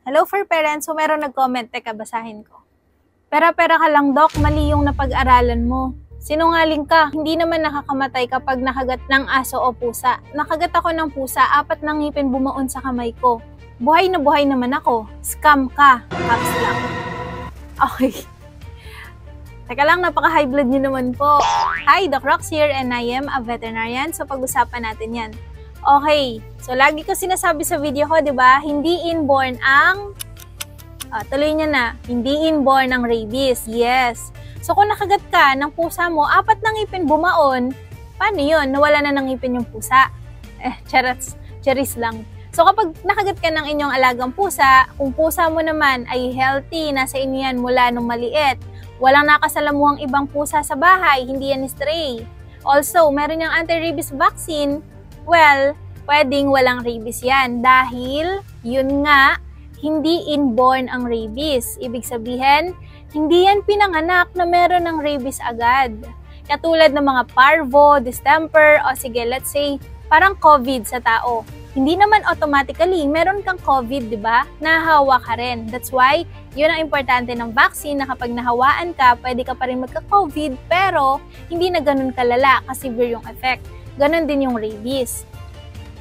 Hello for parents. So, meron nag-comment. Teka, basahin ko. Pera-pera ka lang, Doc. Mali yung napag-aralan mo. Sinungaling ka. Hindi naman nakakamatay kapag nakagat ng aso o pusa. Nakagat ako ng pusa, 4 na ngipin bumaon sa kamay ko. Buhay na buhay naman ako. Scam ka. Caps lang. Okay. Teka lang, napaka-high blood nyo naman po. Hi, Doc Rox here and I am a veterinarian. So, pag-usapan natin yan. Okay. So, lagi ko sinasabi sa video ko, di ba? Hindi inborn ang... tuloy niya na. Hindi inborn ang rabies. Yes. So, kung nakagat ka ng pusa mo, 4 na ngipin bumaon, paano yun? Nawala na ng ngipin yung pusa. Charis lang. So, kapag nakagat ka ng inyong alagang pusa, kung pusa mo naman ay healthy, nasa inyo yan mula nung maliit, walang nakasalamuhang ibang pusa sa bahay, hindi yan stray. Also, meron yung anti-rabies vaccine, well, pwedeng walang rabies yan dahil, yun nga, hindi inborn ang rabies. Ibig sabihin, hindi yan pinanganak na meron ng rabies agad. Katulad ng mga parvo, distemper, o sige, let's say, parang COVID sa tao. Hindi naman automatically, meron kang COVID, di ba? Nahawa ka rin. That's why, yun ang importante ng vaccine na kapag nahawaan ka, pwede ka pa rin magka-COVID, pero hindi na ganun kalala kasi severe yung effect. Ganun din yung rabies.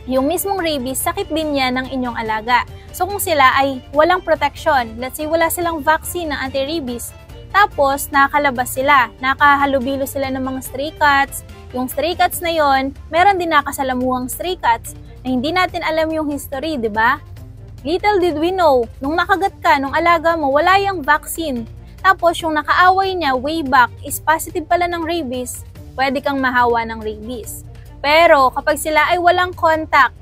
Yung mismong rabies, sakit din yan ng inyong alaga. So kung sila ay walang protection, let's say wala silang vaccine ng anti-rabies, tapos nakakalabas sila, nakahalubilo sila ng mga stray cats, yung stray cats na yon, meron din nakasalamuhang stray cats na hindi natin alam yung history, di ba? Little did we know, nung nakagat ka, nung alaga mo, wala yung vaccine. Tapos yung nakaaway niya way back is positive pala ng rabies, pwede kang mahawa ng rabies. Pero kapag sila ay walang contact,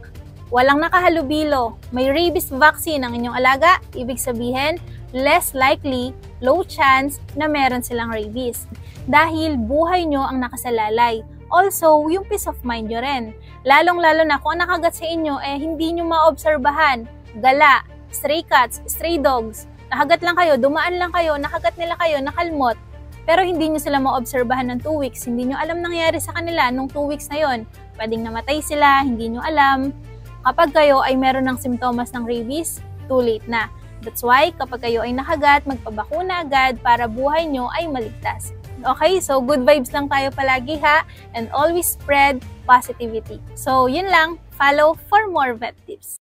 walang nakahalubilo, may rabies vaccine ang inyong alaga, ibig sabihin, less likely, low chance na meron silang rabies. Dahil buhay nyo ang nakasalalay. Also, yung peace of mind nyo rin. Lalong-lalo na kung nakagat sa inyo, hindi nyo maobserbahan. Gala, stray cats, stray dogs, nakagat lang kayo, dumaan lang kayo, nakagat nila kayo, nakalmot. Pero hindi nyo sila maobserbahan ng 2 weeks. Hindi nyo alam nangyari sa kanila nung 2 weeks na yon. Pwedeng namatay sila, hindi nyo alam. Kapag kayo ay meron ng simptomas ng rabies, too late na. That's why, kapag kayo ay nakagat, magpabakuna agad para buhay nyo ay maligtas. Okay, so good vibes lang tayo palagi ha, and always spread positivity. So, yun lang. Follow for more vet tips.